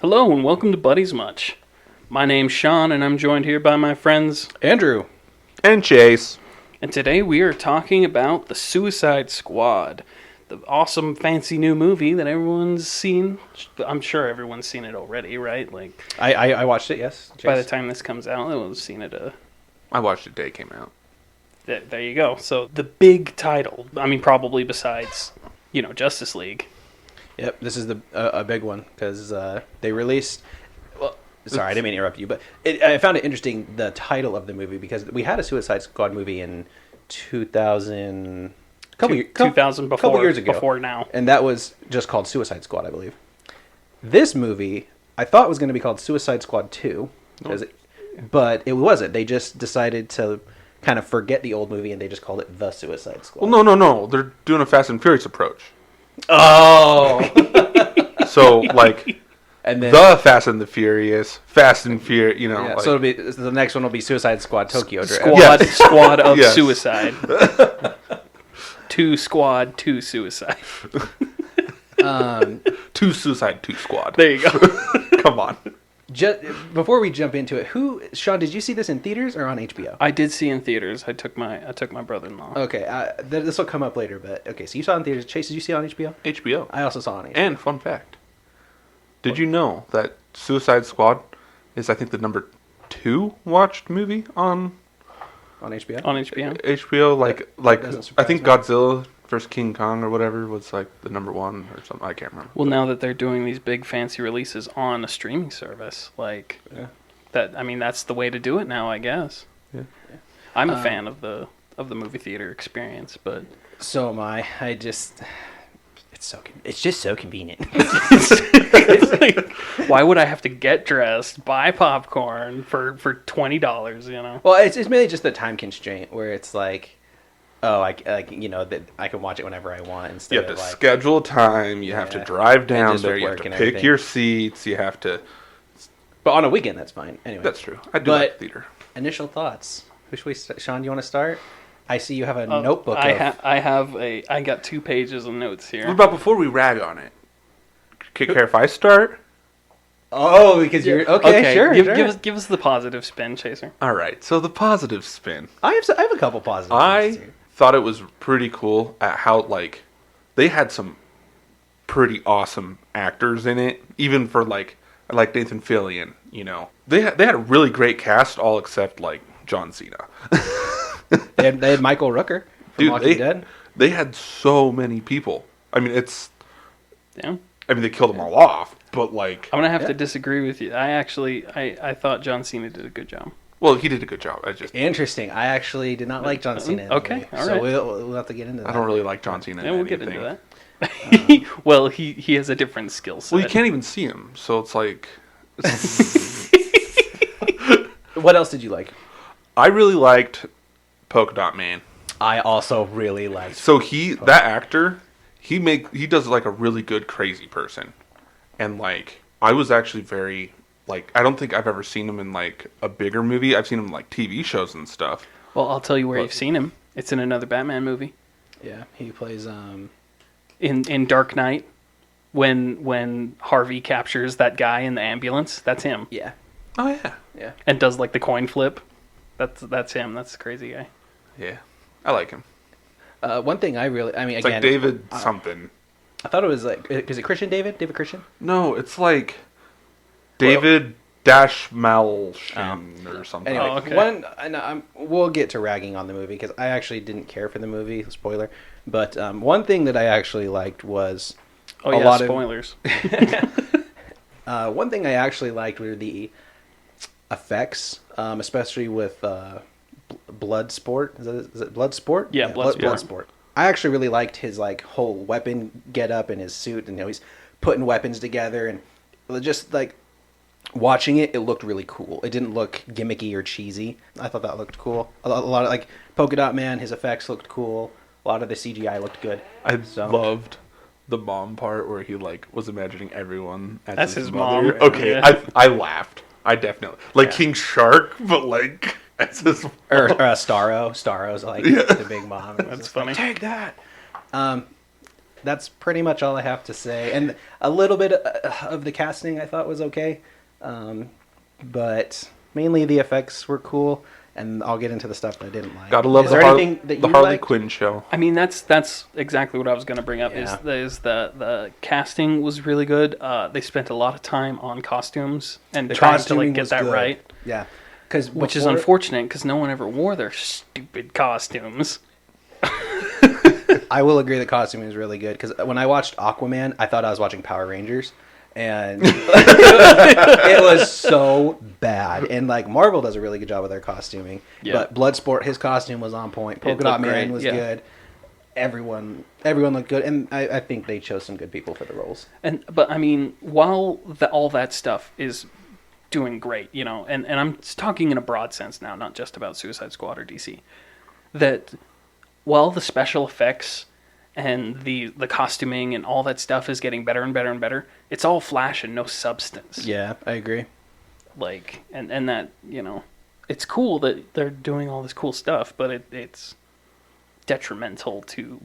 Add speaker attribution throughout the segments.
Speaker 1: Hello and welcome to Buddies Much. My name's Sean and I'm joined here by my friends
Speaker 2: Andrew.
Speaker 3: And Chase.
Speaker 1: And today we are talking about The Suicide Squad, the awesome fancy new movie that everyone's seen. I'm sure everyone's seen it already, right? Like
Speaker 2: I watched it, yes. Chase.
Speaker 1: by the time this comes out, everyone's seen it.
Speaker 3: I watched it the day it came out.
Speaker 1: There you go. So the big title, I mean probably besides, Justice League.
Speaker 2: Yep, this is a big one because they released. Well, sorry, I didn't mean to interrupt you, but I found it interesting the title of the movie because we had a Suicide Squad movie in 2000, couple years ago,
Speaker 1: before now,
Speaker 2: and that was just called Suicide Squad, I believe. This movie, I thought was going to be called Suicide Squad 2, but it wasn't. They just decided to kind of forget the old movie and they just called it The Suicide Squad.
Speaker 3: Well, no. They're doing a Fast and Furious approach.
Speaker 2: Oh!
Speaker 3: So, like,
Speaker 2: and then,
Speaker 3: the Fast and the Furious, Fast and Furious, Yeah,
Speaker 2: so it'll be the next one will be Suicide Squad Tokyo Drift.
Speaker 1: Squad of
Speaker 3: Yes.
Speaker 1: Suicide. Two Squad, two Suicide.
Speaker 3: Two Suicide, two Squad.
Speaker 1: There you go.
Speaker 3: Come on.
Speaker 2: Before we jump into it, Sean, did you see this in theaters or on HBO?
Speaker 1: I did see in theaters. I took my brother-in-law.
Speaker 2: Okay, this will come up later, but okay. So you saw it in theaters. Chase, did you see it on HBO?
Speaker 3: HBO.
Speaker 2: I also saw it on HBO.
Speaker 3: And fun fact. Did you know that Suicide Squad is, I think, the number 2 watched movie on
Speaker 2: HBO?
Speaker 1: On HBO?
Speaker 3: HBO? Like
Speaker 2: doesn't
Speaker 3: I
Speaker 2: surprise
Speaker 3: think
Speaker 2: me.
Speaker 3: Godzilla vs. King Kong or whatever was like the number 1 or something. I can't remember.
Speaker 1: Well, now that they're doing these big fancy releases on a streaming service, that's the way to do it now, I guess.
Speaker 3: Yeah.
Speaker 1: I'm a fan of the movie theater experience, but
Speaker 2: So am I. It's just so convenient.
Speaker 1: it's like, why would I have to get dressed, buy popcorn for $20?
Speaker 2: Well, it's mainly just the time constraint where it's like, that I can watch it whenever I want instead
Speaker 3: You have
Speaker 2: of
Speaker 3: to
Speaker 2: like
Speaker 3: schedule time. You have to drive down
Speaker 2: just
Speaker 3: there.
Speaker 2: with
Speaker 3: You have
Speaker 2: work
Speaker 3: to
Speaker 2: and
Speaker 3: pick
Speaker 2: everything.
Speaker 3: your seats. You have to.
Speaker 2: But on a weekend, that's fine. Anyway,
Speaker 3: That's true. I do
Speaker 2: But-
Speaker 3: like theater.
Speaker 2: initial thoughts. Who should we? Sean, do you want to start? I see you have a notebook.
Speaker 1: I got 2 pages of notes here.
Speaker 3: What about before we rag on it? Care if I start?
Speaker 2: Oh, because you're okay. Sure, sure.
Speaker 1: Give us the positive spin, Chaser.
Speaker 3: All right. So the positive spin.
Speaker 2: I have a couple positive.
Speaker 3: I thought it was pretty cool at how they had some pretty awesome actors in it, even for like Nathan Fillion. They had a really great cast, all except like John Cena.
Speaker 2: They had Michael Rooker from Walking Dead.
Speaker 3: They had so many people. I mean,
Speaker 1: Yeah.
Speaker 3: they killed them all off, but like,
Speaker 1: I'm gonna have to disagree with you. I thought John Cena did a good job.
Speaker 3: well, he did a good job.
Speaker 2: Interesting. I actually did not like John Cena. in the
Speaker 1: Okay,
Speaker 2: movie,
Speaker 1: all
Speaker 2: so
Speaker 1: right.
Speaker 2: we'll have to get into that.
Speaker 3: I don't really like John Cena.
Speaker 1: Yeah,
Speaker 3: in
Speaker 1: we'll get
Speaker 3: anything.
Speaker 1: into that. Well, he has a different skill set.
Speaker 3: Well, you can't even see him, so it's like.
Speaker 2: What else did you like?
Speaker 3: I really liked Polka Dot Man.
Speaker 2: I also really liked.
Speaker 3: So that actor, he does like a really good crazy person, and like I was actually very like I don't think I've ever seen him in like a bigger movie. I've seen him in like TV shows and stuff.
Speaker 1: Well, I'll tell you where you've seen him. It's in another Batman movie.
Speaker 2: Yeah, he plays.
Speaker 1: In Dark Knight, when Harvey captures that guy in the ambulance, that's him.
Speaker 2: Yeah.
Speaker 3: Oh yeah,
Speaker 2: Yeah.
Speaker 1: And does like the coin flip. That's him. That's the crazy guy.
Speaker 3: yeah, I like him.
Speaker 2: One thing
Speaker 3: It's
Speaker 2: again,
Speaker 3: like David something.
Speaker 2: I thought it was like, is it Christian David? David Christian?
Speaker 3: No, it's like David Dashmalshin or something.
Speaker 2: Anyway,
Speaker 1: Oh, okay.
Speaker 2: we'll get to ragging on the movie because I actually didn't care for the movie. Spoiler. But one thing that I actually liked was
Speaker 1: Spoilers.
Speaker 2: one thing I actually liked were the effects, especially with Bloodsport. Is it Bloodsport?
Speaker 1: Yeah, Bloodsport.
Speaker 2: Bloodsport. I actually really liked his like whole weapon get up in his suit, and he's putting weapons together, and just like watching it, it looked really cool. It didn't look gimmicky or cheesy. I thought that looked cool. A lot of like Polka Dot Man, his effects looked cool. A lot of the CGI looked good.
Speaker 3: I loved the mom part where he like was imagining everyone as
Speaker 1: his
Speaker 3: mother.
Speaker 1: mom.
Speaker 3: Okay,
Speaker 1: Yeah.
Speaker 3: I laughed. I definitely like King Shark, but like That's his
Speaker 2: Or Starro. Starro's like the big mom. It's
Speaker 1: That's
Speaker 2: just
Speaker 1: funny.
Speaker 2: Like, take that. That's pretty much all I have to say. And a little bit of the casting I thought was okay, but mainly the effects were cool. And I'll get into the stuff that I didn't like.
Speaker 3: Gotta love
Speaker 2: Is
Speaker 3: the,
Speaker 2: there anything that
Speaker 3: the
Speaker 2: you
Speaker 3: Harley
Speaker 2: liked?
Speaker 3: Quinn show.
Speaker 1: I mean, that's exactly what I was going to bring up.
Speaker 2: Yeah.
Speaker 1: Is the casting was really good. They spent a lot of time on costumes and
Speaker 2: The
Speaker 1: trying to
Speaker 2: costuming
Speaker 1: get
Speaker 2: was
Speaker 1: that
Speaker 2: good.
Speaker 1: right,
Speaker 2: Yeah,
Speaker 1: which is unfortunate because no one ever wore their stupid costumes.
Speaker 2: I will agree the costuming is really good because when I watched Aquaman, I thought I was watching Power Rangers, and it was so bad. And like Marvel does a really good job with their costuming.
Speaker 1: Yeah.
Speaker 2: But Bloodsport, his costume was on point. Polka
Speaker 1: looked
Speaker 2: Dot Man
Speaker 1: great,
Speaker 2: was
Speaker 1: yeah.
Speaker 2: good. Everyone looked good, and I think they chose some good people for the roles.
Speaker 1: But I mean, while all that stuff is doing great, you know, and I'm talking in a broad sense now, not just about Suicide Squad or DC, that while the special effects and the costuming and all that stuff is getting better and better and better, it's all flash and no substance.
Speaker 2: Yeah, I agree.
Speaker 1: Like, and that, you know, it's cool that they're doing all this cool stuff, but it's detrimental to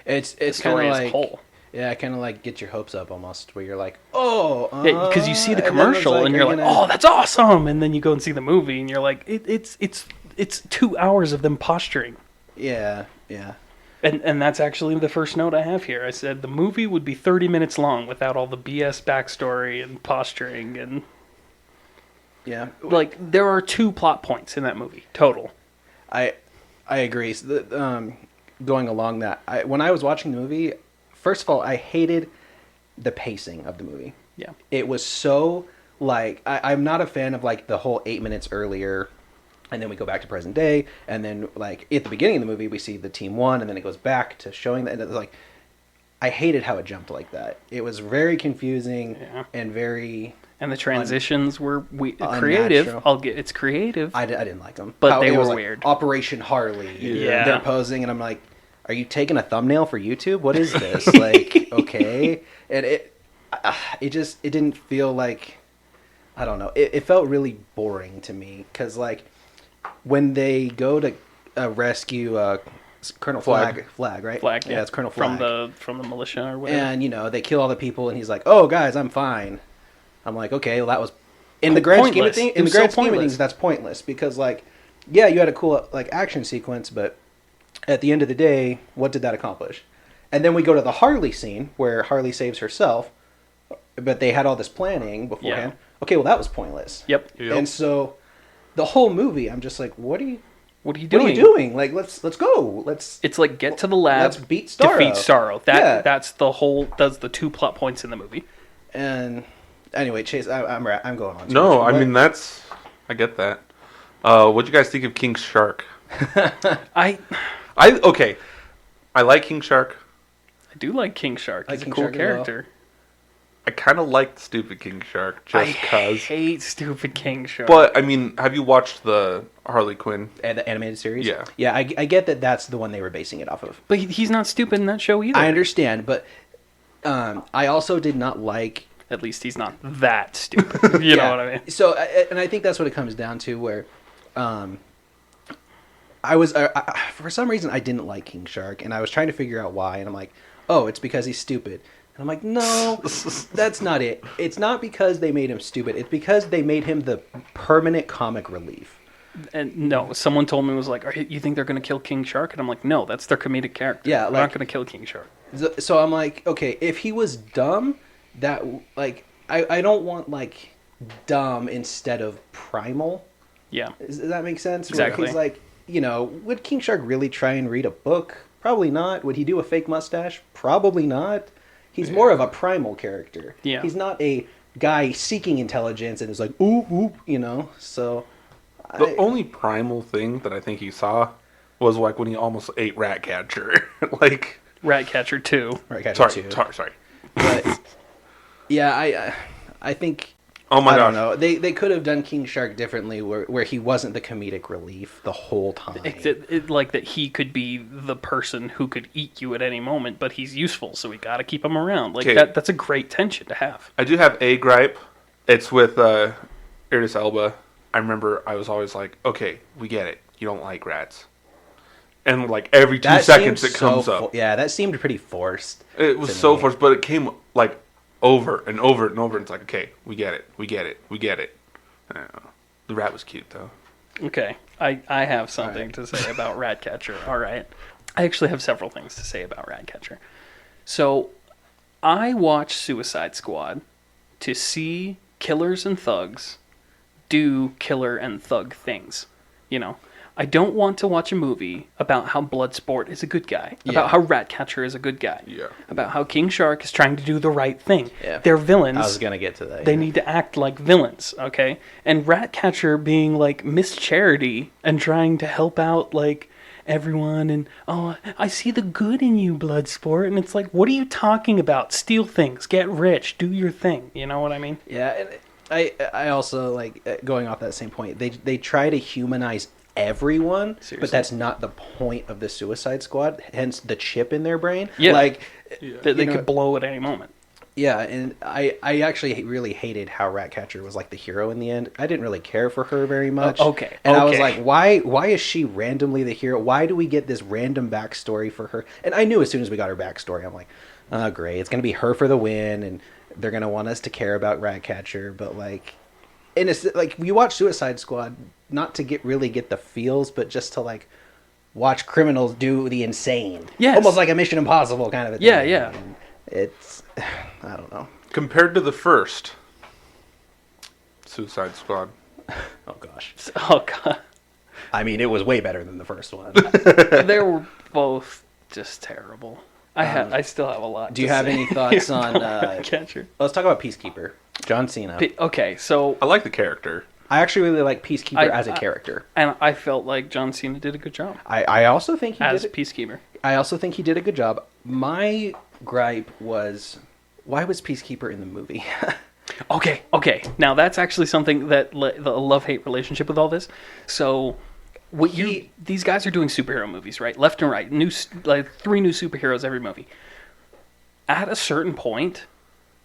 Speaker 2: It's
Speaker 1: the
Speaker 2: kind
Speaker 1: story
Speaker 2: of
Speaker 1: as a
Speaker 2: like
Speaker 1: whole.
Speaker 2: yeah, kind of like get your hopes up almost, where you're like, oh,
Speaker 1: Because you see the
Speaker 2: and then it's
Speaker 1: commercial and
Speaker 2: are
Speaker 1: you're
Speaker 2: you
Speaker 1: like,
Speaker 2: gonna-
Speaker 1: oh, that's awesome, and then you go and see the movie and you're like, it's 2 hours of them posturing.
Speaker 2: yeah.
Speaker 1: And that's actually the first note I have here. I said the movie would be 30 minutes long without all the BS backstory and posturing and
Speaker 2: Yeah,
Speaker 1: like there are 2 plot points in that movie total.
Speaker 2: I agree. So going along that, when I was watching the movie, first of all, I hated the pacing of the movie.
Speaker 1: Yeah.
Speaker 2: It was so like I'm not a fan of like the whole 8 minutes earlier, and then we go back to present day, and then like at the beginning of the movie we see the team one, and then it goes back to showing that. And it's like I hated how it jumped like that. It was very confusing and very.
Speaker 1: And the transitions were
Speaker 2: unnatural.
Speaker 1: creative. It's creative.
Speaker 2: I didn't like them,
Speaker 1: But they
Speaker 2: it
Speaker 1: were
Speaker 2: was like,
Speaker 1: weird.
Speaker 2: Operation Harley.
Speaker 1: Yeah.
Speaker 2: They're posing, and I'm like, "Are you taking a thumbnail for YouTube? What is this?" Like, okay, and it didn't feel like, I don't know. It felt really boring to me because like when they go to rescue Colonel Flag, right?
Speaker 1: Flag,
Speaker 2: yeah, it's Colonel Flag
Speaker 1: from the militia or whatever.
Speaker 2: and they kill all the people, and he's like, "Oh, guys, I'm fine." I'm like, okay, well, that was in the grand scheme of
Speaker 1: Pointless.
Speaker 2: things.
Speaker 1: It
Speaker 2: In the
Speaker 1: was so
Speaker 2: grand scheme of
Speaker 1: pointless.
Speaker 2: things, that's pointless because, like, yeah, you had a cool like action sequence, but at the end of the day, what did that accomplish? And then we go to the Harley scene where Harley saves herself, but they had all this planning beforehand.
Speaker 1: Yeah.
Speaker 2: Okay, well, that was pointless.
Speaker 1: Yep.
Speaker 2: And so, the whole movie, I'm just like, what are you
Speaker 1: doing?
Speaker 2: doing? Like, let's go. Let's.
Speaker 1: It's like get to the lab,
Speaker 2: Let's beat Starro.
Speaker 1: defeat Starro.
Speaker 2: Yeah.
Speaker 1: That's the 2 plot points in the movie.
Speaker 2: And anyway, Chase, I'm going on. too
Speaker 3: No,
Speaker 2: much.
Speaker 3: I mean I get that. What'd you guys think of King Shark?
Speaker 1: I
Speaker 3: Okay, I like King Shark.
Speaker 1: do like King Shark.
Speaker 2: I
Speaker 1: He's
Speaker 2: like
Speaker 1: a
Speaker 2: King
Speaker 1: cool
Speaker 2: Shark as well.
Speaker 1: character.
Speaker 3: I kind of like stupid King Shark
Speaker 1: I
Speaker 3: just cause.
Speaker 1: hate stupid King Shark.
Speaker 3: But I mean, have you watched the Harley Quinn?
Speaker 2: And the animated series.
Speaker 3: Yeah.
Speaker 2: yeah. I get that. That's the one they were basing it off of.
Speaker 1: But he's not stupid in that show either.
Speaker 2: I understand, but I also did not like.
Speaker 1: At least he's not that stupid. You know what I mean?
Speaker 2: So, and I think that's what it comes down to. Where, I was for some reason I didn't like King Shark, and I was trying to figure out why, and I'm like, oh, it's because he's stupid. And I'm like, no, that's not it. It's not because they made him stupid. It's because they made him the permanent comic relief.
Speaker 1: And no, someone told me was like, you think they're going to kill King Shark? And I'm like, no, that's their comedic character.
Speaker 2: Yeah,
Speaker 1: they're
Speaker 2: like-
Speaker 1: not going to kill King Shark.
Speaker 2: So I'm like, okay, if he was dumb, that like I don't want like dumb instead of primal.
Speaker 1: Yeah.
Speaker 2: Does that make sense? Where
Speaker 1: Exactly.
Speaker 2: He's like, would King Shark really try and read a book? Probably not. Would he do a fake mustache? Probably not. He's more of a primal character.
Speaker 1: Yeah.
Speaker 2: He's not a guy seeking intelligence and is like, ooh, So,
Speaker 3: The only primal thing that I think he saw was like when he almost ate Ratcatcher. Like,
Speaker 1: Ratcatcher 2.
Speaker 2: Right,
Speaker 3: sorry.
Speaker 2: But yeah, I think.
Speaker 3: Oh my
Speaker 2: I
Speaker 3: gosh.
Speaker 2: don't know. They could have done King Shark differently, where he wasn't the comedic relief the whole time.
Speaker 1: Like that he could be the person who could eat you at any moment, but he's useful, so we got to keep him around. Like
Speaker 3: Okay.
Speaker 1: that's a great tension to have.
Speaker 3: I do have a gripe. It's with Idris Elba. I remember I was always like, okay, we get it. You don't like rats. And like every 2 seconds it comes up.
Speaker 2: Yeah, that seemed pretty forced.
Speaker 3: It was so forced, but it came like over and over and over. And it's like, okay, we get it. We get it. We get it. The rat was cute, though.
Speaker 1: Okay, I have something to say about Ratcatcher. All right. I actually have several things to say about Ratcatcher. So, I watch Suicide Squad to see killers and thugs do killer and thug things. You know, I don't want to watch a movie about how Bloodsport is a good guy, about how Ratcatcher is a good guy, about how King Shark is trying to do the right thing.
Speaker 2: Yeah.
Speaker 1: They're villains.
Speaker 2: I was going to get to that.
Speaker 1: They need to act like villains, okay? And Ratcatcher being like Miss Charity and trying to help out like everyone and, oh, I see the good in you, Bloodsport. And it's like, what are you talking about? Steal things, get rich, do your thing. You know what I mean?
Speaker 2: Yeah, and I also like going off that same point. They try to humanize everyone,
Speaker 1: Seriously.
Speaker 2: but that's not the point of the Suicide Squad. Hence the chip in their brain.
Speaker 1: Yeah.
Speaker 2: Like
Speaker 1: They could blow at any moment.
Speaker 2: Yeah, and I actually really hated how Ratcatcher was like the hero in the end. I didn't really care for her very much.
Speaker 1: Okay.
Speaker 2: And I was like, why is she randomly the hero? Why do we get this random backstory for her? And I knew as soon as we got her backstory, I'm like, oh great, it's gonna be her for the win, and they're gonna want us to care about Ratcatcher. But like, and it's like you watch Suicide Squad not to really get the feels, but just to like watch criminals do the insane.
Speaker 1: Yes.
Speaker 2: Almost like a Mission Impossible kind of a thing.
Speaker 1: Yeah, yeah.
Speaker 2: And it's, I don't know.
Speaker 3: Compared to the first Suicide Squad.
Speaker 2: Oh gosh.
Speaker 1: Oh, God.
Speaker 2: I mean, it was way better than the first one.
Speaker 1: They were both just terrible. I still have a lot.
Speaker 2: Do you have any thoughts on
Speaker 1: Ratcatcher?
Speaker 2: Let's talk about Peacekeeper. John Cena.
Speaker 1: Okay, so
Speaker 3: I like the character.
Speaker 2: I actually really like Peacekeeper as a
Speaker 1: I-
Speaker 2: character.
Speaker 1: and I felt like John Cena did a good job
Speaker 2: I also think he
Speaker 1: as
Speaker 2: did.
Speaker 1: Peacekeeper.
Speaker 2: I also think he did a good job. My gripe was, why was Peacekeeper in the movie?
Speaker 1: Okay. Now that's actually something that the love-hate relationship with all this. So, these guys are doing superhero movies, right? Left and right, like 3 new superheroes every movie. At a certain point,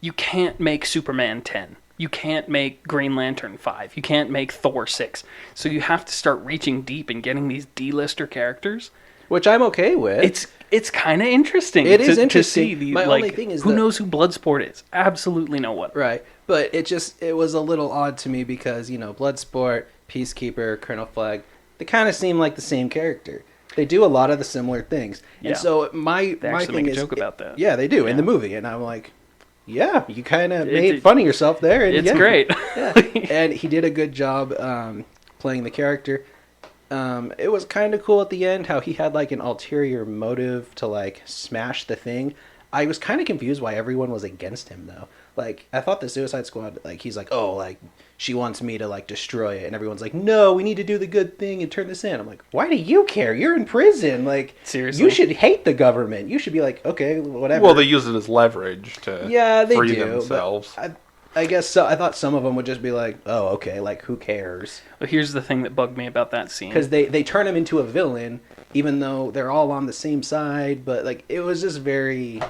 Speaker 1: you can't make Superman 10. You can't make Green Lantern 5. You can't make Thor 6. So you have to start reaching deep and getting these D-lister characters.
Speaker 2: Which I'm okay with.
Speaker 1: It's kind of interesting.
Speaker 2: It is
Speaker 1: to
Speaker 2: interesting.
Speaker 1: see the,
Speaker 2: My
Speaker 1: like,
Speaker 2: only thing is
Speaker 1: who
Speaker 2: that-
Speaker 1: knows who Bloodsport is? Absolutely no one.
Speaker 2: Right. But it was a little odd to me because, Bloodsport, Peacekeeper, Colonel Flag, they kind of seem like the same character. They do a lot of the similar things.
Speaker 1: Yeah.
Speaker 2: And so
Speaker 1: They
Speaker 2: my
Speaker 1: actually
Speaker 2: thing
Speaker 1: make a
Speaker 2: is,
Speaker 1: joke about that.
Speaker 2: Yeah, they do in
Speaker 1: Yeah.
Speaker 2: the movie. And I'm like, yeah, you kind of
Speaker 1: It-
Speaker 2: made fun of yourself there. And
Speaker 1: It's
Speaker 2: yeah.
Speaker 1: great.
Speaker 2: Yeah. And he did a good job playing the character. It was kind of cool at the end how he had like an ulterior motive to like smash the thing. I was kind of confused why everyone was against him though. Like I thought the Suicide Squad, like he's like, oh, like she wants me to like destroy it, and everyone's like, no, we need to do the good thing and turn this in. I'm like, why do you care? You're in prison. Like
Speaker 1: Seriously?
Speaker 2: you should hate the government. You should be like, okay, whatever.
Speaker 3: Well, they use it as leverage to
Speaker 2: they
Speaker 3: free
Speaker 2: do,
Speaker 3: themselves.
Speaker 2: But I guess so. I thought some of them would just be like, oh, okay, like who cares?
Speaker 1: But here's the thing that bugged me about that scene.
Speaker 2: Because they turn him into a villain, even though they're all on the same side. But like it was just very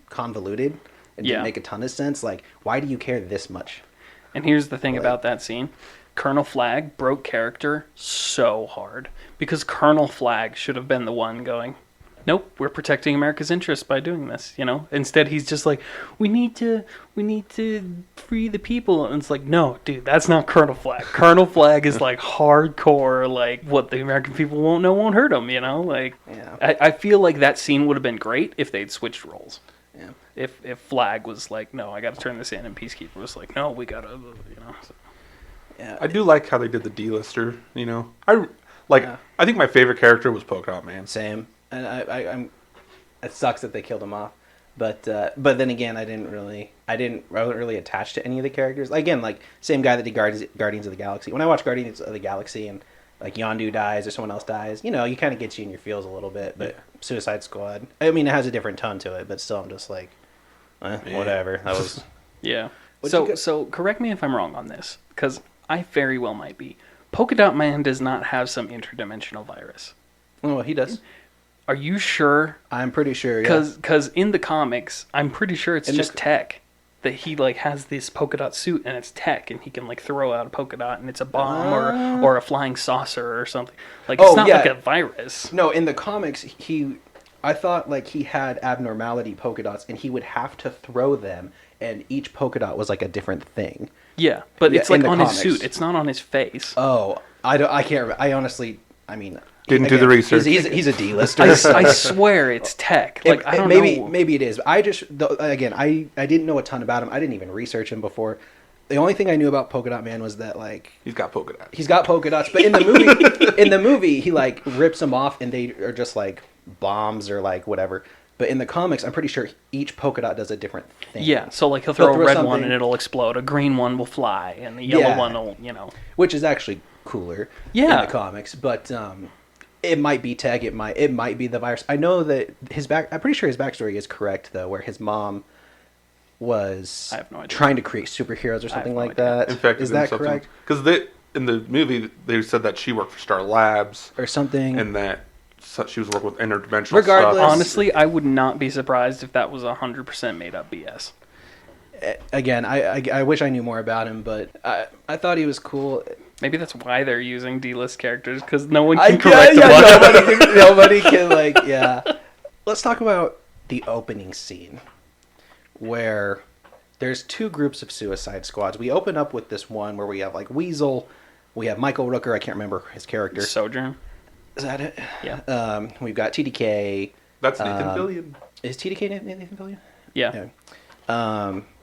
Speaker 2: convoluted. It didn't make a ton of sense. Like, why do you care this much?
Speaker 1: And here's the thing about that scene. Colonel Flag broke character so hard. Because Colonel Flag should have been the one going, nope, we're protecting America's interests by doing this, Instead, he's just like, we need to free the people. And it's like, no, dude, that's not Colonel Flag. Colonel Flag is like hardcore, like what the American people won't know won't hurt them, Like,
Speaker 2: Yeah.
Speaker 1: I feel like that scene would have been great if they'd switched roles.
Speaker 2: Yeah.
Speaker 1: If Flag was like, no, I got to turn this in, and Peacekeeper was like, no, we got to, So.
Speaker 2: Yeah.
Speaker 3: I do like how they did the D-lister, I think my favorite character was Polka Dot Man.
Speaker 2: Same. And I'm. It sucks that they killed him off, but then again, I wasn't really attached to any of the characters. Again, like same guy that did Guardians of the Galaxy. When I watch Guardians of the Galaxy and like Yondu dies or someone else dies, you kind of gets you in your feels a little bit. But Suicide Squad, I mean, it has a different tone to it, but still, I'm just like, whatever. That was
Speaker 1: Yeah.
Speaker 2: What'd you
Speaker 1: So correct me if I'm wrong on this, because I very well might be. Polka Dot Man does not have some interdimensional virus.
Speaker 2: oh, he does.
Speaker 1: Are you sure?
Speaker 2: I'm pretty sure. Yeah.
Speaker 1: Because in the comics, I'm pretty sure it's
Speaker 2: In
Speaker 1: just tech. that he like has this polka dot suit and it's tech and he can like throw out a polka dot and it's a bomb or a flying saucer or something. Like it's not like a virus.
Speaker 2: No, in the comics I thought like he had abnormality polka dots and he would have to throw them and each polka dot was like a different thing.
Speaker 1: Yeah, but it's like on
Speaker 2: comics.
Speaker 1: his suit. It's not on his face.
Speaker 2: Oh, I can't remember. I honestly, I mean,
Speaker 3: Didn't do the research.
Speaker 2: He's a D-lister.
Speaker 1: I swear it's tech. Like I don't know.
Speaker 2: Maybe it is. I just again I didn't know a ton about him. I didn't even research him before. The only thing I knew about Polka Dot Man was that like
Speaker 3: he's got polka dots.
Speaker 2: He's got polka dots, but in the movie he like rips them off and they are just like bombs or like whatever. But in the comics, I'm pretty sure each polka dot does a different thing.
Speaker 1: Yeah, so like he'll throw a red
Speaker 2: something.
Speaker 1: one and it'll explode. A green one will fly, and the yellow one will,
Speaker 2: which is actually cooler.
Speaker 1: Yeah.
Speaker 2: In the comics, but it might be tech. It might be the virus. I know that I'm pretty sure his backstory is correct though, where his mom was
Speaker 1: I have no idea.
Speaker 2: trying to create superheroes or something like
Speaker 1: idea.
Speaker 2: that.
Speaker 3: Infected
Speaker 2: Is that correct?
Speaker 3: Because in the movie they said that she worked for Star Labs
Speaker 2: Or something.
Speaker 3: and that she was working with interdimensional
Speaker 2: Regardless-
Speaker 3: stuff.
Speaker 1: Honestly, I would not be surprised if that was 100% made up BS.
Speaker 2: Again, I wish I knew more about him, but I thought he was cool.
Speaker 1: Maybe that's why they're using D-list characters, because no one can correct them.
Speaker 2: Nobody can like, yeah. Let's talk about the opening scene where there's two groups of Suicide Squads. We open up with this one where we have like Weasel, we have Michael Rooker, I can't remember his character.
Speaker 1: Sojourn.
Speaker 2: Is that it?
Speaker 1: Yeah.
Speaker 2: We've got TDK.
Speaker 3: That's Nathan Fillion.
Speaker 2: Is TDK Nathan Fillion?
Speaker 1: Yeah.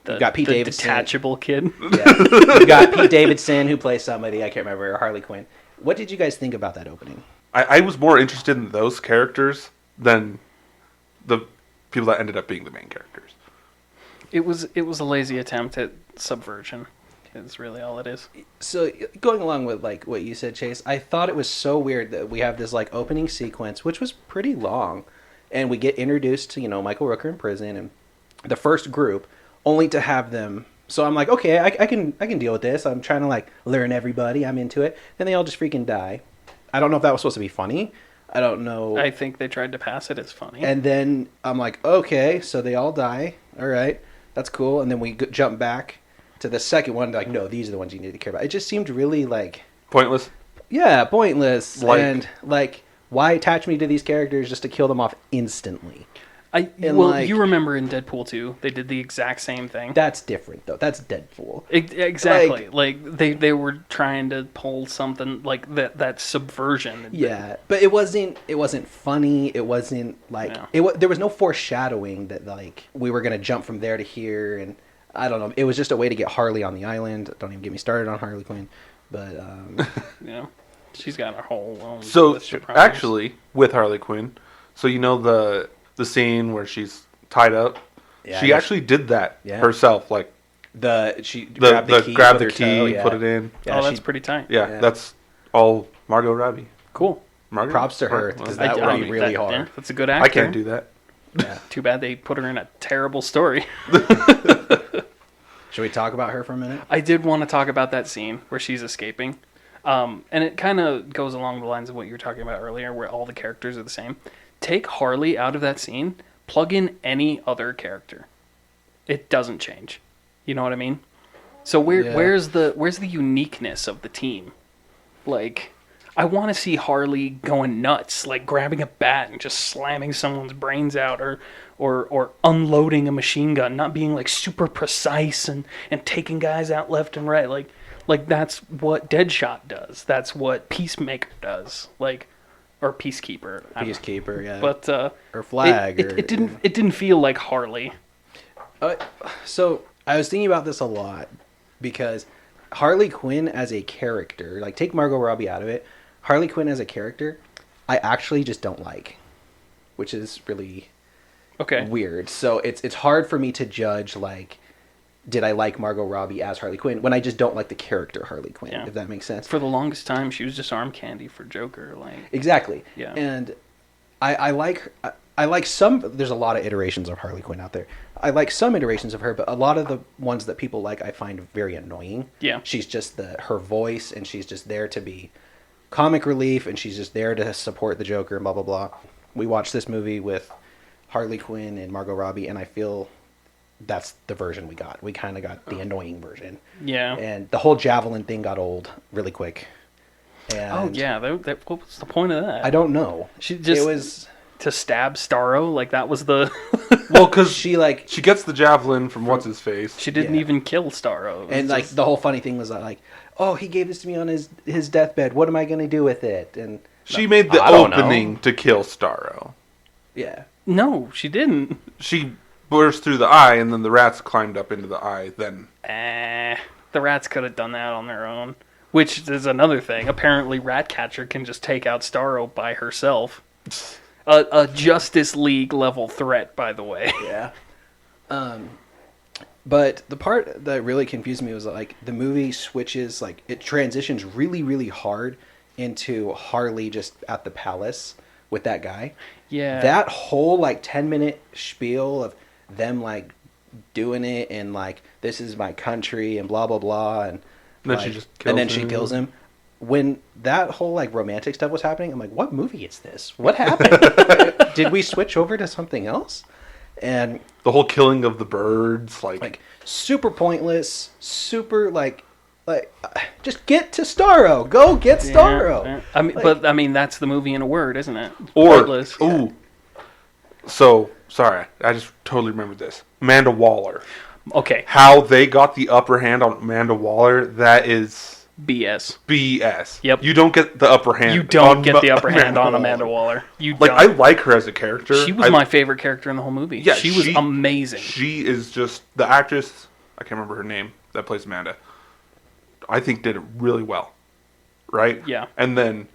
Speaker 2: We've got Pete
Speaker 1: the
Speaker 2: Davidson.
Speaker 1: detachable kid.
Speaker 2: Yeah. We've got Pete Davidson who plays somebody, I can't remember, Harley Quinn. What did you guys think about that opening?
Speaker 3: I was more interested in those characters than the people that ended up being the main characters.
Speaker 1: It was a lazy attempt at subversion. Is really all it is.
Speaker 2: So going along with like what you said, Chase, I thought it was so weird that we have this like opening sequence, which was pretty long, and we get introduced to Michael Rooker in prison and the first group, only to have them. So I'm like, okay, I can deal with this. I'm trying to like learn everybody. I'm into it. Then they all just freaking die. I don't know if that was supposed to be funny. I don't know.
Speaker 1: I think they tried to pass it as funny.
Speaker 2: And then I'm like, okay, so they all die. All right, that's cool. And then we jump back to the second one. Like, no, these are the ones you need to care about. It just seemed really like
Speaker 3: Pointless.
Speaker 2: Yeah, pointless.
Speaker 3: Like-
Speaker 2: And like, why attach me to these characters just to kill them off instantly?
Speaker 1: You remember in Deadpool 2, they did the exact same thing.
Speaker 2: That's different though. That's Deadpool.
Speaker 1: Exactly. Like they were trying to pull something like that subversion.
Speaker 2: Yeah, but it wasn't funny. It wasn't like there was no foreshadowing that like we were gonna jump from there to here, and I don't know. It was just a way to get Harley on the island. Don't even get me started on Harley Quinn, but
Speaker 1: she's got her whole own.
Speaker 3: So
Speaker 1: list of problems.
Speaker 3: actually, with Harley Quinn, so the scene where she's tied up,
Speaker 2: Yeah,
Speaker 3: she actually did that
Speaker 2: Yeah.
Speaker 3: herself. Like
Speaker 2: she
Speaker 3: grabbed the
Speaker 2: with
Speaker 3: key,
Speaker 2: her toe,
Speaker 3: put it in.
Speaker 2: Yeah,
Speaker 1: that's pretty tight.
Speaker 3: Yeah, that's all Margot Robbie.
Speaker 1: Cool.
Speaker 3: Margot?
Speaker 2: Props to her, because that would be really hard.
Speaker 1: Yeah, that's a good actor.
Speaker 3: I can't do that.
Speaker 2: Yeah.
Speaker 1: Too bad they put her in a terrible story.
Speaker 2: Should we talk about her for a minute?
Speaker 1: I did want to talk about that scene where she's escaping. And it kind of goes along the lines of what you were talking about earlier, where all the characters are the same. Take Harley out of that scene, plug in any other character. It doesn't change. You know what I mean? So where's the uniqueness of the team? Like, I want to see Harley going nuts, like grabbing a bat and just slamming someone's brains out, or unloading a machine gun, not being like super precise and taking guys out left and right. Like that's what Deadshot does. That's what Peacemaker does. Like, or Peacekeeper.
Speaker 2: Peacekeeper, yeah.
Speaker 1: But
Speaker 2: or Flag.
Speaker 1: It didn't feel like Harley.
Speaker 2: So I was thinking about this a lot because Harley Quinn as a character, like take Margot Robbie out of it, Harley Quinn as a character, I actually just don't like, which is really weird. So it's hard for me to judge like, did I like Margot Robbie as Harley Quinn when I just don't like the character Harley Quinn, if that makes sense.
Speaker 1: For the longest time, she was just arm candy for Joker. Like
Speaker 2: exactly.
Speaker 1: Yeah.
Speaker 2: And I like some. There's a lot of iterations of Harley Quinn out there. I like some iterations of her, but a lot of the ones that people like, I find very annoying.
Speaker 1: Yeah.
Speaker 2: She's just her voice, and she's just there to be comic relief, and she's just there to support the Joker, and blah blah blah. We watched this movie with Harley Quinn and Margot Robbie, and I feel that's the version we got. We kind of got the annoying version.
Speaker 1: Yeah.
Speaker 2: And the whole javelin thing got old really quick. And
Speaker 1: Oh yeah, what was the point of that?
Speaker 2: I don't know.
Speaker 1: She just
Speaker 2: it was
Speaker 1: to stab Starro, like that was the.
Speaker 3: Well, because
Speaker 2: she like
Speaker 3: she gets the javelin from what's his face.
Speaker 1: She didn't
Speaker 2: Yeah.
Speaker 1: even kill Starro. It was
Speaker 2: and like
Speaker 1: just-
Speaker 2: the whole funny thing was like, oh, he gave this to me on his deathbed. What am I going to do with it? And
Speaker 3: She made the
Speaker 2: I don't know.
Speaker 3: opening to kill Starro.
Speaker 2: yeah,
Speaker 1: no, she didn't.
Speaker 3: She burst through the eye, and then the rats climbed up into the eye. Then
Speaker 1: The rats could have done that on their own. Which is another thing. Apparently, Ratcatcher can just take out Starro by herself. A Justice League level threat, by the way.
Speaker 2: yeah. But the part that really confused me was like the movie switches, like it transitions really, really hard into Harley just at the palace with that guy.
Speaker 1: Yeah.
Speaker 2: That whole like 10-minute spiel of them like doing it and like this is my country and blah blah blah and
Speaker 3: Then
Speaker 2: like,
Speaker 3: she just
Speaker 2: and then
Speaker 3: kills
Speaker 2: she
Speaker 3: him.
Speaker 2: kills him. When that whole like romantic stuff was happening, I'm like, what movie is this? What happened? Did we switch over to something else? And
Speaker 3: the whole killing of the birds,
Speaker 2: like super pointless, super like just get to Starro. Go get Starro.
Speaker 1: Yeah. I mean,
Speaker 2: Like-
Speaker 1: but I mean, that's the movie in a word, isn't it?
Speaker 3: or
Speaker 1: Pointless.
Speaker 3: ooh. So sorry, I just totally remembered this. Amanda Waller.
Speaker 1: Okay,
Speaker 3: How they got the upper hand on Amanda Waller, that is
Speaker 1: BS.
Speaker 3: BS.
Speaker 1: Yep.
Speaker 3: You don't get the upper hand.
Speaker 1: You don't
Speaker 3: on
Speaker 1: get the upper hand on
Speaker 3: Waller.
Speaker 1: Amanda Waller. You
Speaker 3: Like,
Speaker 1: don't.
Speaker 3: I like her as a character.
Speaker 1: She was
Speaker 3: I-
Speaker 1: my favorite character in the whole movie.
Speaker 3: Yeah,
Speaker 1: she was amazing.
Speaker 3: She is just the actress. I can't remember her name that plays Amanda. I think did it really well, right?
Speaker 1: Yeah.
Speaker 3: And then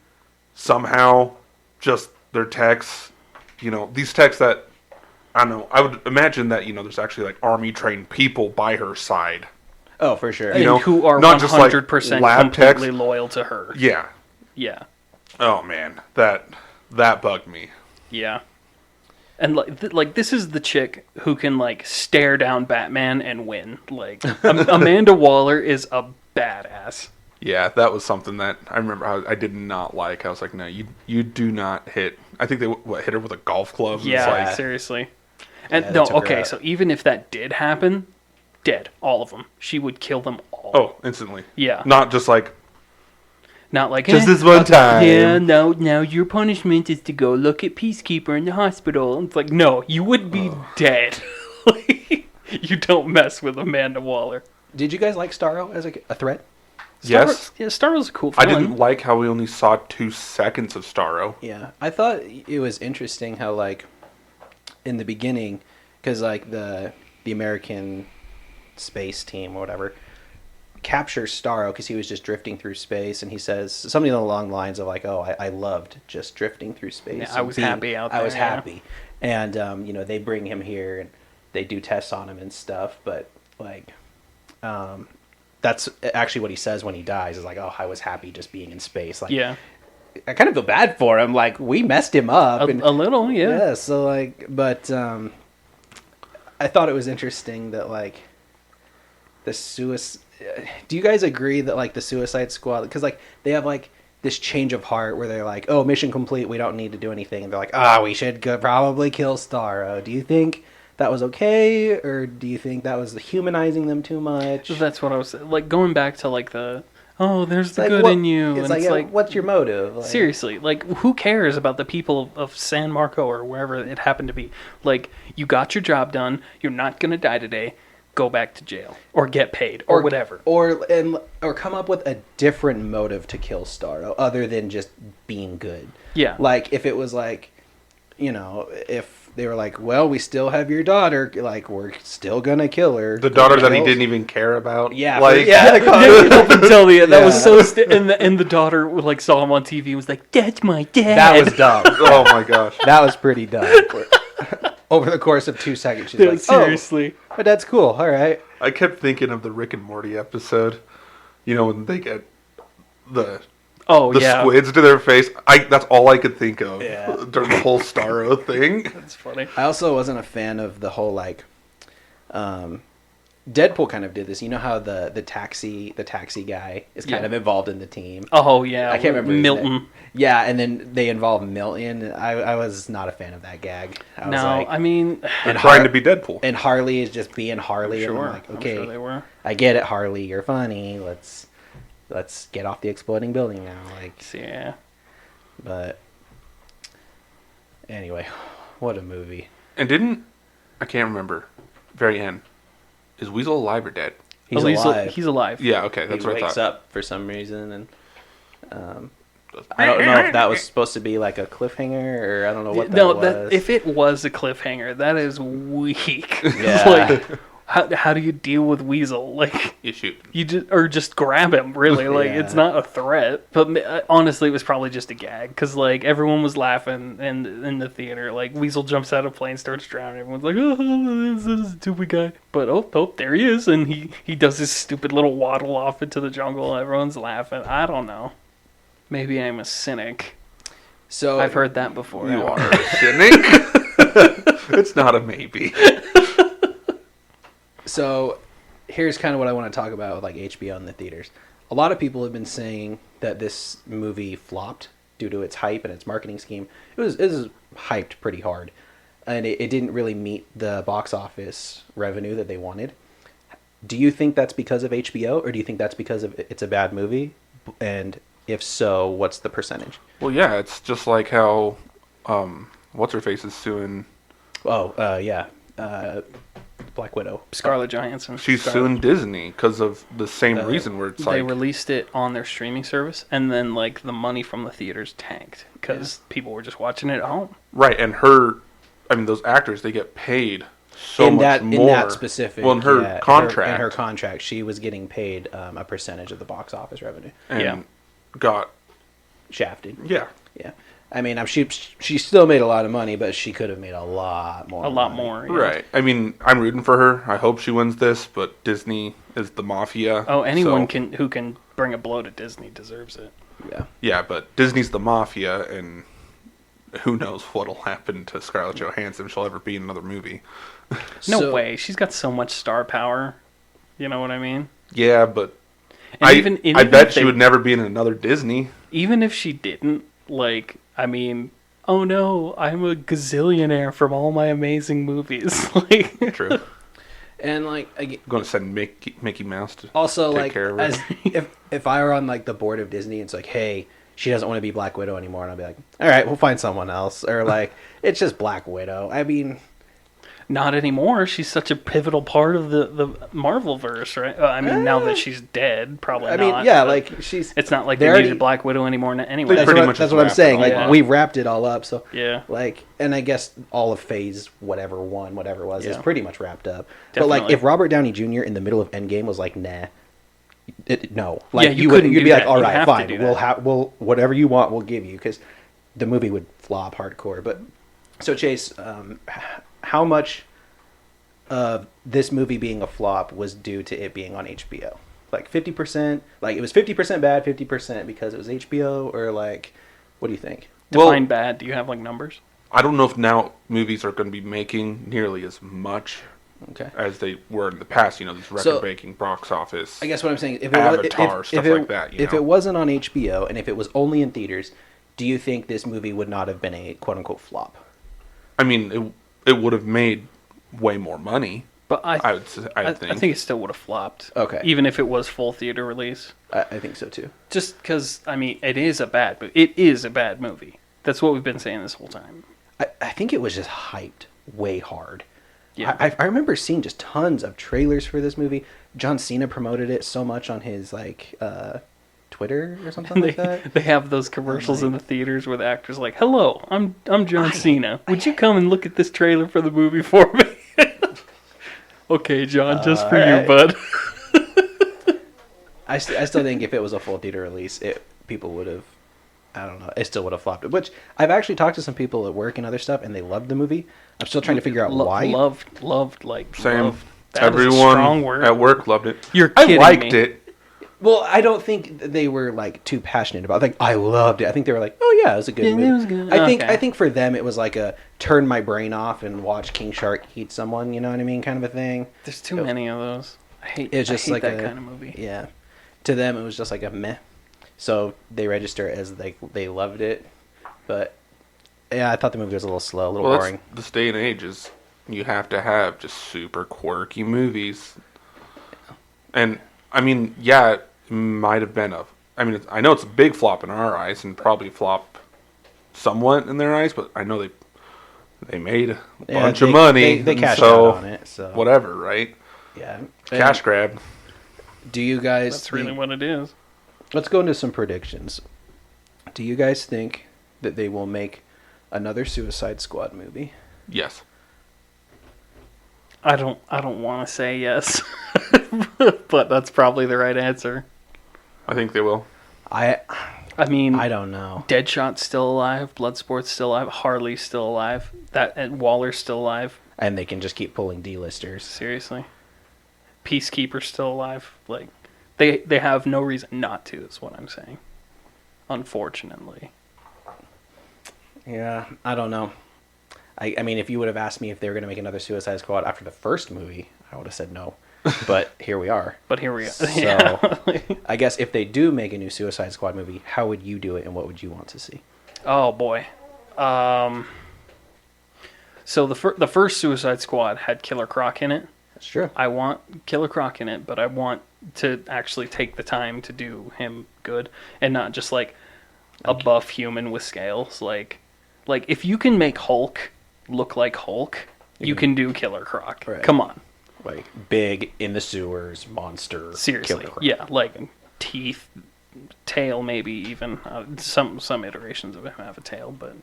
Speaker 3: somehow, just their texts, these texts that I don't know. I would imagine that there's actually like army trained people by her side.
Speaker 2: Oh, for sure.
Speaker 1: And
Speaker 3: know,
Speaker 1: who are
Speaker 3: not just, like,
Speaker 1: 100%
Speaker 3: lab
Speaker 1: completely
Speaker 3: techs.
Speaker 1: loyal to her.
Speaker 3: Yeah.
Speaker 1: Yeah.
Speaker 3: Oh man, that bugged me.
Speaker 1: Yeah. And like this is the chick who can like stare down Batman and win. Like Amanda Waller is a badass.
Speaker 3: Yeah, that was something that I remember I did not like. I was like, no, you do not hit. I think they hit her with a golf club.
Speaker 1: Yeah,
Speaker 3: It's like,
Speaker 1: seriously. And
Speaker 2: Yeah,
Speaker 1: no,
Speaker 2: they took her
Speaker 1: okay,
Speaker 2: out.
Speaker 1: so even if that did happen, dead, all of them. She would kill them all.
Speaker 3: oh, instantly.
Speaker 1: Yeah.
Speaker 3: Not just like
Speaker 1: Not like
Speaker 3: just
Speaker 1: eh,
Speaker 3: this one time.
Speaker 1: Yeah, no, now your punishment is to go look at Peacekeeper in the hospital. It's like, no, you would be dead. You don't mess with Amanda Waller.
Speaker 2: Did you guys like Starro as a threat?
Speaker 3: Yes.
Speaker 1: Star was a cool
Speaker 3: I
Speaker 1: villain.
Speaker 3: didn't like how we only saw 2 seconds of Starro.
Speaker 2: Yeah, I thought it was interesting how like in the beginning, because like the American space team or whatever captures Starro because he was just drifting through space, and he says something along the lines of like, "Oh, I loved just drifting through space.
Speaker 1: Yeah, I
Speaker 2: and
Speaker 1: was happy out
Speaker 2: I was
Speaker 1: there, yeah."
Speaker 2: happy." And they bring him here and they do tests on him and stuff, but like. That's actually what he says when he dies. Is like, "Oh, I was happy just being in space." Like,
Speaker 1: Yeah,
Speaker 2: I kind of feel bad for him. Like, we messed him up.
Speaker 1: a little, yeah.
Speaker 2: Yeah, so like, but I thought it was interesting that like the suicide. Do you guys agree that like the Suicide Squad, because like they have like this change of heart where they're like, oh, mission complete, we don't need to do anything, and they're like, we should probably kill Starro. Do you think that was okay, or do you think that was humanizing them too much?
Speaker 1: That's what I was like going back to like the there's the
Speaker 2: Like,
Speaker 1: good
Speaker 2: what-
Speaker 1: in you,
Speaker 2: It's
Speaker 1: and
Speaker 2: like,
Speaker 1: it's like
Speaker 2: what's your motive? Like,
Speaker 1: seriously, like who cares about the people of San Marco or wherever it happened to be? Like you got your job done, you're not gonna die today. Go back to jail or get paid or whatever.
Speaker 2: or come up with a different motive to kill Starro other than just being good.
Speaker 1: Yeah.
Speaker 2: Like if it was like, if they were like, well, we still have your daughter, like we're still gonna kill her.
Speaker 3: The daughter that he
Speaker 2: Kills-
Speaker 3: didn't even care about.
Speaker 2: Yeah,
Speaker 3: Like,
Speaker 1: Up until the end, that was
Speaker 2: Yeah.
Speaker 1: so. And the daughter like saw him on TV and was like, "That's my dad."
Speaker 2: That was dumb.
Speaker 3: oh my gosh.
Speaker 2: That was pretty dumb. Over the course of 2 seconds, she's
Speaker 1: Dude,
Speaker 2: like,
Speaker 1: seriously.
Speaker 2: "Oh, my dad's cool. All right."
Speaker 3: I kept thinking of the Rick and Morty episode. When they get the
Speaker 1: Oh
Speaker 3: the
Speaker 1: yeah,
Speaker 3: squids to their face. That's all I could think of
Speaker 2: Yeah.
Speaker 3: during the whole Starro thing.
Speaker 1: that's funny.
Speaker 2: I also wasn't a fan of the whole like Deadpool kind of did this. You know how the taxi guy is kind of involved in the team.
Speaker 1: Oh yeah,
Speaker 2: I can't remember his
Speaker 1: Milton.
Speaker 2: name. Yeah, and then they involve Milton. I was not a fan of that gag. I was
Speaker 1: No,
Speaker 2: like,
Speaker 1: I mean,
Speaker 3: And trying to be Deadpool.
Speaker 2: and Harley is just being Harley.
Speaker 1: sure.
Speaker 2: And I'm like, okay,
Speaker 1: I'm sure they were.
Speaker 2: I get it, Harley. You're funny. Let's get off the exploding building now. Like,
Speaker 1: Yeah.
Speaker 2: but anyway, what a movie.
Speaker 3: And I can't remember, very end, is Weasel alive or dead?
Speaker 2: He's
Speaker 1: Oh,
Speaker 2: alive.
Speaker 1: He's alive.
Speaker 3: Yeah, okay, that's
Speaker 2: he
Speaker 3: what I
Speaker 2: wakes
Speaker 3: thought.
Speaker 2: up for some reason, and I don't know if that was supposed to be like a cliffhanger, or I don't know what that
Speaker 1: No,
Speaker 2: was.
Speaker 1: if it was a cliffhanger, that is weak.
Speaker 2: Yeah.
Speaker 1: Like, how do you deal with Weasel? Like,
Speaker 3: You shoot.
Speaker 1: you just grab him. Really, like
Speaker 2: Yeah.
Speaker 1: it's not a threat. But honestly, it was probably just a gag because like everyone was laughing in the theater. Like Weasel jumps out of a plane, starts drowning. Everyone's like, "Oh, this is a stupid guy." But oh, there he is, and he does his stupid little waddle off into the jungle. Everyone's laughing. I don't know. Maybe I'm a cynic.
Speaker 2: So
Speaker 1: I've heard that before.
Speaker 3: You are a cynic. It's not a maybe.
Speaker 2: So here's kind of what I want to talk about with like HBO in the theaters. A lot of people have been saying that this movie flopped due to its hype and its marketing scheme. It was hyped pretty hard, and it didn't really meet the box office revenue that they wanted. Do you think that's because of HBO, or do you think that's because of it's a bad movie? And if so, what's the percentage?
Speaker 3: Well, yeah, it's just like how, what's her face is suing.
Speaker 2: Black Widow.
Speaker 1: Scarlett Johansson.
Speaker 3: She's
Speaker 1: Scarlett.
Speaker 3: suing Disney because of the same reason where it's
Speaker 1: They
Speaker 3: like,
Speaker 1: released it on their streaming service, and then like the money from the theaters tanked because people were just watching it at home.
Speaker 3: right, and those actors, they get paid so
Speaker 2: in
Speaker 3: much
Speaker 2: that
Speaker 3: more.
Speaker 2: in that specific
Speaker 3: Well, in her contract.
Speaker 2: in her contract, she was getting paid a percentage of the box office revenue.
Speaker 3: and
Speaker 1: Yeah.
Speaker 3: got,
Speaker 2: Shafted.
Speaker 3: yeah.
Speaker 2: Yeah. I mean, she still made a lot of money, but she could have made a lot more.
Speaker 1: A lot
Speaker 2: money.
Speaker 1: more. Yeah.
Speaker 3: Right. I mean, I'm rooting for her. I hope she wins this, but Disney is the mafia.
Speaker 1: Oh, anyone
Speaker 3: so-
Speaker 1: who can bring a blow to Disney deserves it.
Speaker 2: Yeah.
Speaker 3: Yeah, but Disney's the mafia, and who knows what'll happen to Scarlett Johansson if she'll ever be in another movie.
Speaker 1: No
Speaker 2: So-
Speaker 1: way. She's got so much star power. You know what I mean?
Speaker 3: Yeah, but
Speaker 1: And
Speaker 3: I
Speaker 1: even
Speaker 3: bet
Speaker 1: if
Speaker 3: she
Speaker 1: they-
Speaker 3: would never be in another Disney.
Speaker 1: Even if she didn't, like, I mean, oh no, I'm a gazillionaire from all my amazing movies. Like,
Speaker 3: True.
Speaker 2: And like again,
Speaker 3: I'm going to send Mickey Mouse to
Speaker 2: also
Speaker 3: take
Speaker 2: like
Speaker 3: care of her.
Speaker 2: as if I were on like the board of Disney, it's like, hey, she doesn't want to be Black Widow anymore, and I'll be like, all right, we'll find someone else, or like it's just Black Widow. I mean,
Speaker 1: not anymore. She's such a pivotal part of the Marvel verse, right? I mean, now that she's dead, probably
Speaker 2: I
Speaker 1: not.
Speaker 2: mean, yeah,
Speaker 1: but
Speaker 2: like she's.
Speaker 1: it's not like
Speaker 2: they
Speaker 1: they
Speaker 2: already-
Speaker 1: needed Black Widow anymore anyway.
Speaker 3: They pretty much
Speaker 2: That's
Speaker 3: just
Speaker 2: what I'm
Speaker 3: wrapped
Speaker 2: saying.
Speaker 3: it
Speaker 2: Like
Speaker 1: all up.
Speaker 2: we wrapped it all up, so
Speaker 1: Yeah.
Speaker 2: Like, and I guess all of Phase whatever it was is
Speaker 1: Yeah.
Speaker 2: pretty much wrapped up. But like,
Speaker 1: Definitely.
Speaker 2: if Robert Downey Jr. in the middle of Endgame was like, nah, no,
Speaker 1: Yeah,
Speaker 2: like
Speaker 1: you couldn't
Speaker 2: you'd
Speaker 1: do
Speaker 2: be like,
Speaker 1: that.
Speaker 2: all
Speaker 1: You'd
Speaker 2: right,
Speaker 1: have to
Speaker 2: fine,
Speaker 1: do
Speaker 2: we'll
Speaker 1: that.
Speaker 2: we'll whatever you want, we'll give you, because the movie would flop hardcore. But so Chase, how much of this movie being a flop was due to it being on HBO? Like 50%? Like it was 50% bad, 50% because it was HBO, or like, what do you think?
Speaker 1: Define bad. Do you have like numbers?
Speaker 3: I don't know if now movies are going to be making nearly as much
Speaker 2: Okay.
Speaker 3: as they were in the past. These record-breaking box office.
Speaker 2: I guess what I'm saying, if
Speaker 3: Avatar, stuff
Speaker 2: it,
Speaker 3: like that,
Speaker 2: if it wasn't on HBO and if it was only in theaters, do you think this movie would not have been a quote unquote flop?
Speaker 3: I mean, it would have made way more money.
Speaker 1: But
Speaker 3: I think.
Speaker 1: it still would have flopped.
Speaker 2: Okay.
Speaker 1: Even if it was full theater release.
Speaker 2: I think so too.
Speaker 1: Just because, I mean, it is a bad movie. It is a bad movie. That's what we've been saying this whole time.
Speaker 2: I think it was just hyped way hard.
Speaker 1: Yeah.
Speaker 2: I remember seeing just tons of trailers for this movie. John Cena promoted it so much on his like Twitter or something like that.
Speaker 1: They have those commercials in the theaters where the actor's like, "Hello, I'm John Cena. Would you come and look at this trailer for the movie for me?" Okay, John, just for you,
Speaker 2: alright.
Speaker 1: bud.
Speaker 2: I still think if it was a full theater release, people would have. I don't know. It still would have flopped. Which I've actually talked to some people at work and other stuff, and they loved the movie. I'm still trying to figure out why.
Speaker 1: Loved, like
Speaker 3: Same.
Speaker 1: loved. That is a
Speaker 3: Everyone
Speaker 1: strong word.
Speaker 3: at work loved it.
Speaker 1: You're
Speaker 3: I
Speaker 1: kidding
Speaker 3: liked
Speaker 1: me.
Speaker 3: it.
Speaker 2: Well, I don't think they were like too passionate about it. Like, I loved it. I think they were like, oh yeah, it was a good
Speaker 1: Yeah,
Speaker 2: movie.
Speaker 1: it was good.
Speaker 2: I
Speaker 1: Okay.
Speaker 2: think for them it was like a turn my brain off and watch King Shark eat someone, you know what I mean, kind of a thing.
Speaker 1: There's too many of those.
Speaker 2: It's just
Speaker 1: I hate
Speaker 2: like
Speaker 1: that
Speaker 2: a
Speaker 1: kind of movie.
Speaker 2: Yeah. To them it was just like a meh. So they register it as like they loved it. But yeah, I thought the movie was a little slow, a little
Speaker 3: Well,
Speaker 2: boring.
Speaker 3: that's this day and age is you have to have just super quirky movies. And I mean, yeah, it might have been I know it's a big flop in our eyes and probably flop somewhat in their eyes, but I know they made a bunch of money.
Speaker 2: They
Speaker 3: and
Speaker 2: cashed
Speaker 3: so
Speaker 2: out on it, so
Speaker 3: whatever, right?
Speaker 2: yeah.
Speaker 3: Cash grab.
Speaker 2: Do you guys
Speaker 1: That's really
Speaker 2: think-
Speaker 1: what it is.
Speaker 2: Let's go into some predictions. Do you guys think that they will make another Suicide Squad movie?
Speaker 3: Yes.
Speaker 1: I don't want to say yes, but that's probably the right answer.
Speaker 3: I think they will.
Speaker 2: I
Speaker 1: mean,
Speaker 2: don't know.
Speaker 1: Deadshot's still alive, Bloodsport's still alive, Harley's still alive, and Waller's still alive.
Speaker 2: And they can just keep pulling D-listers.
Speaker 1: Seriously, Peacekeeper's still alive. Like, they have no reason not to. Is what I'm saying. Unfortunately.
Speaker 2: Yeah, I don't know. I mean, if you would have asked me if they were going to make another Suicide Squad after the first movie, I would have said no. But here we are.
Speaker 1: But here we are.
Speaker 2: So,
Speaker 1: Yeah.
Speaker 2: I guess if they do make a new Suicide Squad movie, how would you do it and what would you want to see?
Speaker 1: Oh boy. So the first Suicide Squad had Killer Croc in it.
Speaker 2: That's true.
Speaker 1: I want Killer Croc in it, but I want to actually take the time to do him good and not just like a buff human with scales. Like if you can make Hulk look like Hulk, you can do Killer Croc.
Speaker 2: Right.
Speaker 1: Come on.
Speaker 2: Like, big, in the sewers, monster.
Speaker 1: Seriously.
Speaker 2: Killer Croc.
Speaker 1: Yeah, like teeth, tail maybe even. Some iterations of him have a tail, but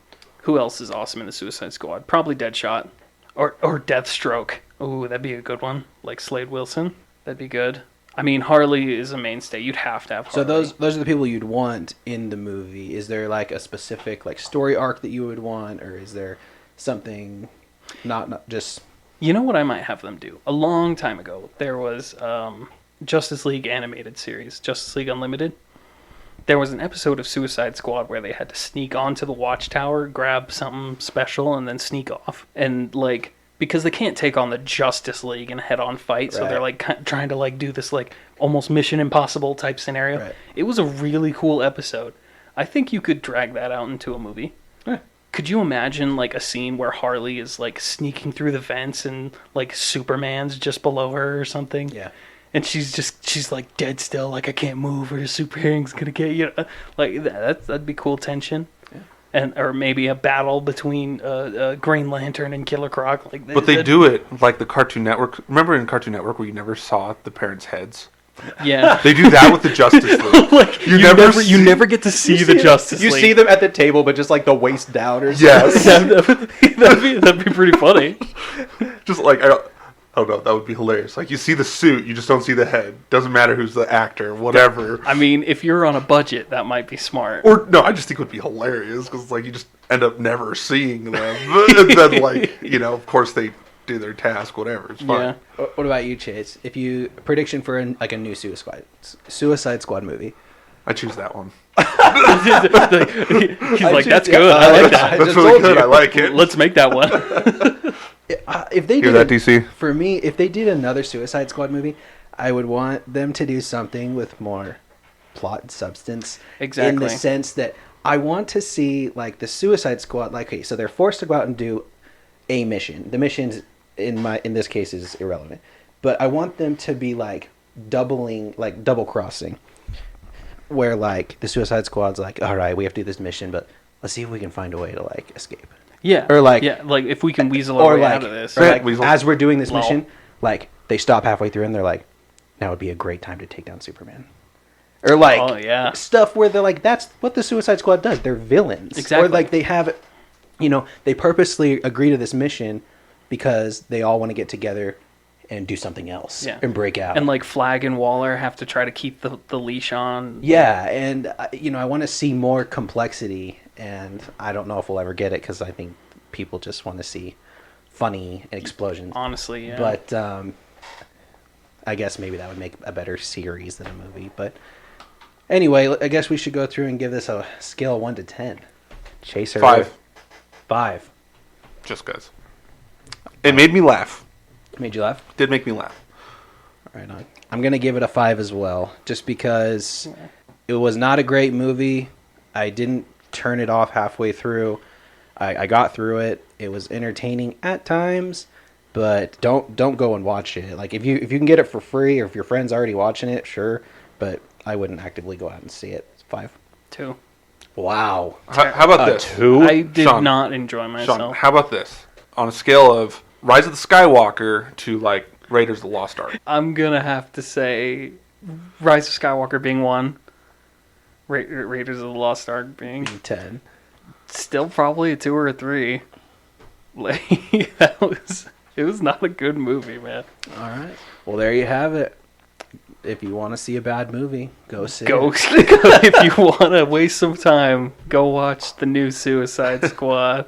Speaker 1: who else is awesome in the Suicide Squad? Probably Deadshot or Deathstroke. Ooh, that'd be a good one. Like Slade Wilson. That'd be good. I mean, Harley is a mainstay. You'd have to have Harley.
Speaker 2: So those are the people you'd want in the movie. Is there like a specific like story arc that you would want, or is there something not just?
Speaker 1: You know what I might have them do? A long time ago, there was Justice League animated series, Justice League Unlimited. There was an episode of Suicide Squad where they had to sneak onto the Watchtower, grab something special, and then sneak off. And like, because they can't take on the Justice League in a head-on fight, so they're like trying to like do this like almost Mission Impossible type scenario.
Speaker 2: Right.
Speaker 1: It was a really cool episode. I think you could drag that out into a movie. Could you imagine like a scene where Harley is like sneaking through the vents and like Superman's just below her or something?
Speaker 2: Yeah.
Speaker 1: And she's like dead still, like I can't move, or super hearing's gonna get you. Like that'd be cool tension.
Speaker 2: Yeah.
Speaker 1: And or maybe a battle between Green Lantern and Killer Croc. Like,
Speaker 3: But they do it like the Cartoon Network. Remember in Cartoon Network where you never saw the parents' heads?
Speaker 1: Yeah.
Speaker 3: They do that with the Justice League.
Speaker 1: Like you never get to see the Justice
Speaker 2: You
Speaker 1: League.
Speaker 2: see them at the table, but just like the waist down or something.
Speaker 3: Yes.
Speaker 1: that'd be pretty funny.
Speaker 3: Just like, I don't know, that would be hilarious. Like, you see the suit, you just don't see the head. Doesn't matter who's the actor, whatever.
Speaker 1: I mean, if you're on a budget, that might be smart.
Speaker 3: Or, no, I just think it would be hilarious, because, like, you just end up never seeing them. And then, like, you know, of course they do their task, whatever. It's fine.
Speaker 1: Yeah.
Speaker 2: What about you, Chase? If you prediction for a new Suicide Squad movie?
Speaker 3: I choose that one.
Speaker 1: He's like, that's good. I like that.
Speaker 2: I
Speaker 3: That's
Speaker 2: just
Speaker 3: really
Speaker 2: told
Speaker 3: good.
Speaker 2: you.
Speaker 3: I like it.
Speaker 1: Let's make that one.
Speaker 2: If they
Speaker 3: Hear
Speaker 2: did
Speaker 3: that, DC?
Speaker 2: For me, if they did another Suicide Squad movie, I would want them to do something with more plot and substance.
Speaker 1: Exactly.
Speaker 2: In the sense that I want to see like the Suicide Squad. Like, okay, so they're forced to go out and do a mission. The missions in this case is irrelevant, but I want them to be like double crossing, where like the Suicide Squad's like, all right, we have to do this mission, but let's see if we can find a way to like escape.
Speaker 1: Yeah.
Speaker 2: Or like-
Speaker 1: like if we can weasel our way out of this.
Speaker 2: Or like,
Speaker 3: Weasel.
Speaker 2: as we're doing this
Speaker 1: Lol.
Speaker 2: mission, like they stop halfway through and they're like, now would be a great time to take down Superman. Or like
Speaker 1: Oh, yeah.
Speaker 2: stuff where they're like, that's what the Suicide Squad does. They're villains.
Speaker 1: Exactly.
Speaker 2: Or like they have, they purposely agree to this mission because they all want to get together and do something else.
Speaker 1: Yeah.
Speaker 2: And break out.
Speaker 1: And like Flag and Waller have to try to keep the leash on.
Speaker 2: yeah, and I want to see more complexity, and I don't know if we'll ever get it because I think people just want to see funny explosions.
Speaker 1: Honestly, yeah.
Speaker 2: But I guess maybe that would make a better series than a movie. But anyway, I guess we should go through and give this a scale of 1 to 10. Chaser.
Speaker 3: 5.
Speaker 2: 5.
Speaker 3: Just guys. It made me laugh.
Speaker 2: Made you laugh?
Speaker 3: Did make me laugh.
Speaker 2: Right on. I'm going to give it a 5 as well, just because it was not a great movie. I didn't turn it off halfway through. I got through it. It was entertaining at times, but don't go and watch it. Like if you can get it for free, or if your friend's already watching it, sure, but I wouldn't actively go out and see it. It's 5.
Speaker 1: 2.
Speaker 2: Wow.
Speaker 3: How about this?
Speaker 2: 2?
Speaker 1: I did
Speaker 3: Sean,
Speaker 1: not enjoy myself.
Speaker 3: Sean, how about this? On a scale of Rise of the Skywalker to like Raiders of the Lost Ark.
Speaker 1: I'm gonna have to say Rise of Skywalker being 1, Raiders of the Lost Ark being
Speaker 2: 10.
Speaker 1: still probably a 2 or a 3. Like it was not a good movie, man.
Speaker 2: All right. Well, there you have it. If you want to see a bad movie, go see
Speaker 1: Go
Speaker 2: it.
Speaker 1: if you want to waste some time. Go watch the new Suicide Squad.